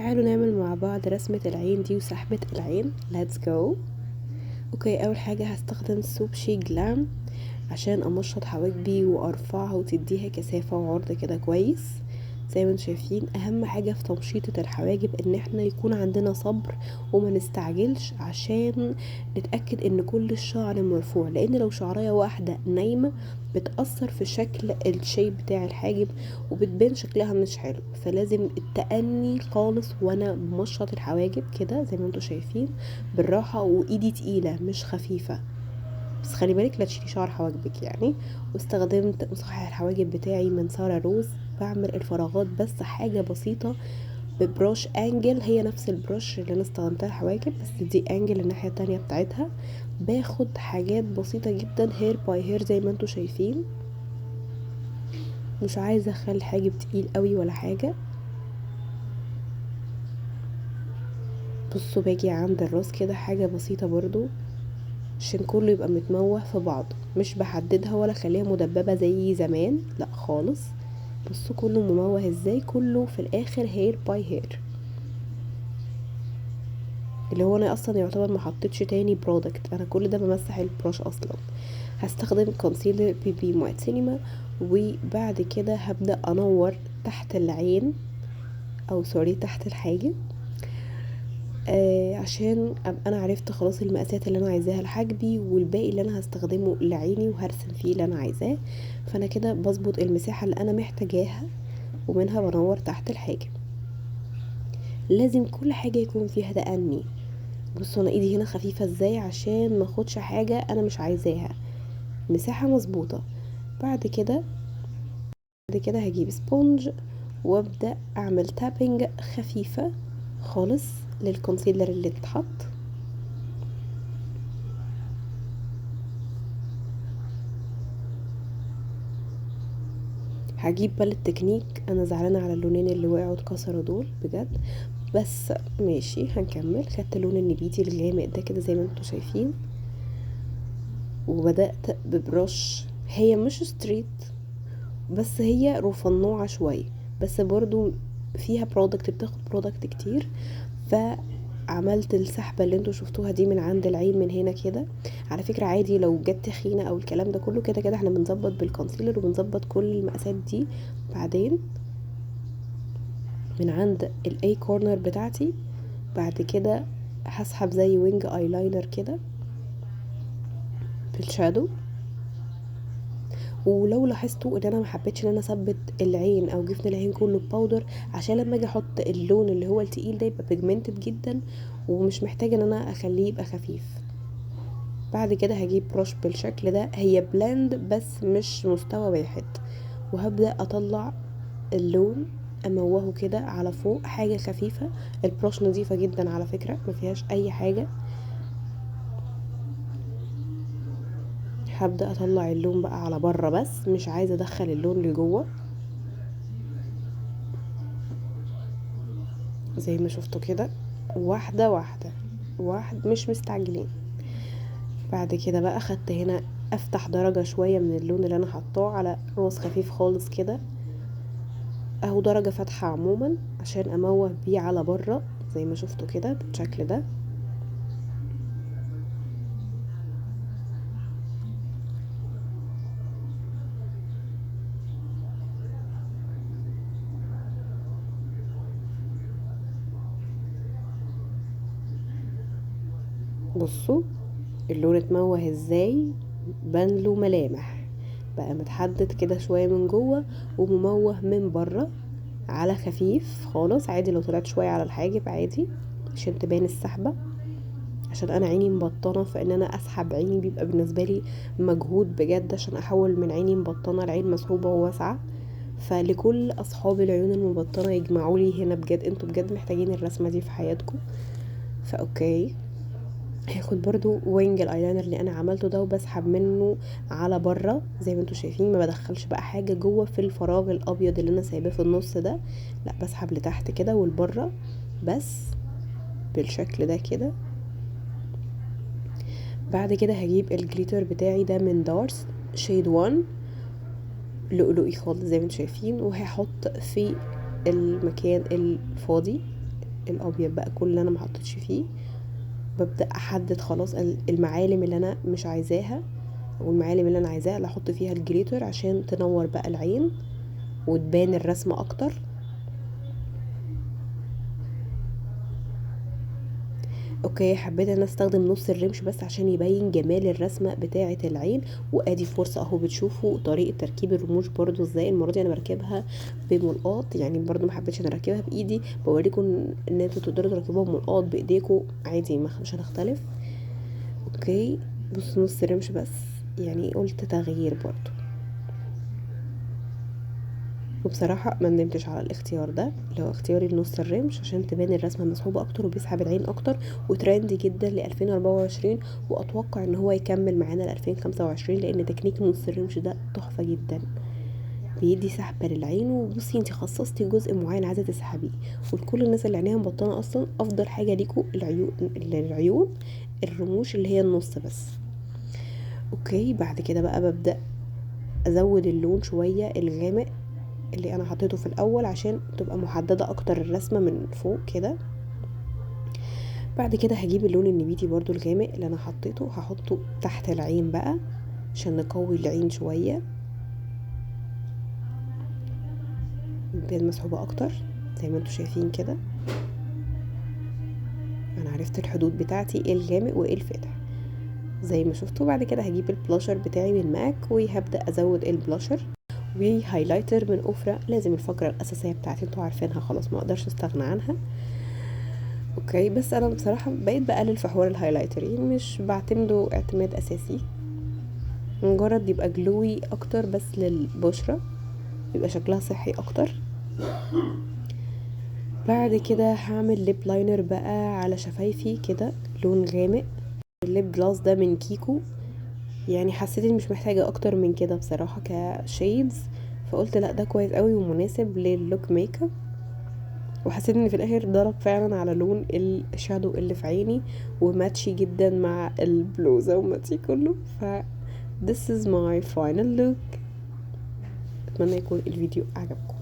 تعالوا نعمل مع بعض رسمة العين دي وسحبة العين. let's go. اوكي، اول حاجة هستخدم سوب شي جلام عشان امشط حواجبي وارفعها وتديها كثافة وعرض كده كويس. زي ما انتم شايفين، اهم حاجة في تمشيطة الحواجب ان احنا يكون عندنا صبر وما نستعجلش عشان نتأكد ان كل الشعر مرفوع، لان لو شعرية واحدة نايمة بتأثر في شكل الشيب بتاع الحاجب وبتبان شكلها مش حلو. فلازم التأني خالص وانا بمشط الحواجب كده زي ما انتم شايفين بالراحة، وايدي تقيلة مش خفيفة، بس خلي بالك لا تشيلي شعر حواجبك يعني. واستخدمت مصحح الحواجب بتاعي من سارة روز، بعمل الفراغات بس حاجة بسيطة ببروش انجل، هي نفس البروش اللي انا استخدمتها الحواجب بس دي انجل الناحية التانية بتاعتها. باخد حاجات بسيطة جدا هير باي هير زي ما انتوا شايفين، مش عايزة اخلي الحاجب تقيل قوي ولا حاجة. بصوا باجي عند الراس كده حاجة بسيطة برضو عشان كله يبقى متموه في بعض، مش بحددها ولا خليها مدببة زي زمان، لا خالص. بصوا كله مموه ازاي، كله في الاخر هير باي هير، اللي هو انا اصلا يعتبر ما حطيتش تاني برودكت، انا كل ده بمسح البروش اصلا. هستخدم كونسيلر بي بي مايت سينما، وبعد كده هبدأ انور تحت العين او سوري تحت الحاجب، عشان ابقى انا عرفت خلاص المقاسات اللي انا عايزاها لحاجبي، والباقي اللي انا هستخدمه لعيني وهرسم فيه اللي انا عايزاه. فانا كده بظبط المساحة اللي انا محتاجاها ومنها بنور تحت الحاجب. لازم كل حاجة يكون فيها تأني. بصوا انا ايدي هنا خفيفة ازاي عشان ما اخدش حاجة انا مش عايزاها، مساحة مظبوطة. بعد كده هجيب سبونج وابدأ اعمل تابنج خفيفة خالص للكونسيلر اللي اتحط. هجيب بالة تكنيك، انا زعلانة على اللونين اللي وقعوا اتكسروا دول بجد، بس ماشي هنكمل. خدت اللون النبيتي الغامق ده كده زي ما انتوا شايفين، وبدأت ببرش، هي مش ستريت بس هي رفنوعة شوية، بس برضو فيها برودكت، بتاخد برودكت كتير. فعملت السحبة اللي انتوا شفتوها دي من عند العين من هنا كده. على فكرة عادي لو جت تخينة او الكلام ده كله، كده كده احنا بنظبط بالكونسيلر وبنظبط كل المقاسات دي بعدين من عند الاي كورنر بتاعتي. بعد كده هسحب زي وينج ايلاينر كده في الشادو. ولو لاحظتوا ان انا ما حبيتش ان انا اثبت العين او جفن العين كله بباودر، عشان لما اجي احط اللون اللي هو التقيل ده يبقى بيجمنتد جدا، ومش محتاجه ان انا اخليه يبقى خفيف. بعد كده هجيب بروش بالشكل ده، هي بلند بس مش مستوى واحد، وهبدا اطلع اللون اموهه كده على فوق حاجه خفيفه. البروش نظيفه جدا على فكره، ما فيهاش اي حاجه. هبدا اطلع اللون بقى على بره، بس مش عايزه ادخل اللون لجوه زي ما شفتوا كده، واحده واحده، مش مستعجلين. بعد كده بقى خدت هنا افتح درجه شويه من اللون اللي انا حطاه على روز خفيف خالص كده، اهو درجه فاتحه عموما عشان اموه بيه على بره زي ما شفتوا كده بالشكل ده. بصوا اللون اتموه ازاي، بان له ملامح، بقى متحدد كده شويه من جوه ومموه من بره على خفيف خالص. عادي لو طلعت شويه على الحاجب عادي عشان تبان السحبه، عشان انا عيني مبطنه، فان انا اسحب عيني بيبقى بالنسبه لي مجهود بجد عشان احول من عيني مبطنه لعين مسحوبه وواسعه. فلكل اصحاب العيون المبطنه يجمعوا لي هنا بجد، انتوا بجد محتاجين الرسمه دي في حياتكم. فاوكي، هاخد برضو وينج الايلاينر اللي انا عملته ده وبسحب منه على بره زي ما انتوا شايفين، ما بدخلش بقى حاجه جوه في الفراغ الابيض اللي انا سايباه في النص ده، لا بسحب لتحت كده والبره بس بالشكل ده كده. بعد كده هجيب الجليتر بتاعي ده من دارس شيد 1 لؤلؤي خالص زي ما انتم شايفين، وهحط في المكان الفاضي الابيض بقى كل اللي انا ما حطيتش فيه. ببدا احدد خلاص المعالم اللي انا مش عايزاها، والمعالم اللي انا عايزاها اللي احط فيها الجليتر عشان تنور بقى العين وتبان الرسمه اكتر. اوكي، حبيت ان استخدم نص الرمش بس عشان يبين جمال الرسمه بتاعه العين. وادي فرصه اهو بتشوفوا طريقه تركيب الرموش برضو ازاي. المره دي انا بركبها بملقاط، يعني برضو ما حبيتش انا اركبها بايدي، بوريكم ان انتوا تقدروا تركبوها بملقاط بايديكم عادي، مش هنختلف. اوكي بص، نص الرمش بس، يعني قلت تغيير برضو. وبصراحة ما ندمتش على الاختيار ده، اللي هو اختياري لنص الرمش عشان تبان الرسمة مسحوبة اكتر وبيسحب العين اكتر، وترندي جدا ل 2024. واتوقع ان هو يكمل معانا ل 2025 لان تكنيك نص الرمش ده تحفة جدا، بيدي سحبة للعين. وبصي انتي خصصتي جزء معين عايزة تسحبيه، ولكل الناس اللي عينيها مبطنة اصلا افضل حاجة ليكوا العيون الرموش اللي هي النص بس. اوكي بعد كده بقى ببدأ ازود اللون شوية الغامق اللي انا حطيته في الاول عشان تبقى محددة اكتر الرسمة من فوق كده. بعد كده هجيب اللون النبيتي برضو الغامق اللي انا حطيته، هحطه تحت العين بقى عشان نقوي العين شوية، بين مسحوبة اكتر زي ما انتوا شايفين كده. انا عرفت الحدود بتاعتي ايه الغامق وايه الفاتح زي ما شفتوا. بعد كده هجيب البلاشر بتاعي من ماك وهبدأ ازود البلاشر وهايلايتر من اوفرا، لازم الفقرة الاساسية بتاعتي انتوا عارفينها خلاص، ما اقدرش استغنى عنها. اوكي بس انا بصراحة بقيت بقلل في حوار الهايلايتر، يعني مش بعتمده اعتماد اساسي، مجرد يبقى جلوي اكتر بس للبشرة، يبقى شكلها صحي اكتر. بعد كده هعمل ليب لاينر بقى على شفايفي كده لون غامق. الليب جلاس ده من كيكو، يعني حسيت اني مش محتاجة اكتر من كده بصراحة كشيدز، فقلت لا ده كويس قوي ومناسب لللوك ميك اب. وحسيت ان في الاخر ضرب فعلا على لون الشادو اللي في عيني وماتشي جدا مع البلوزة وماتشي كله. ف this is my final look. اتمنى يكون الفيديو عجبكم.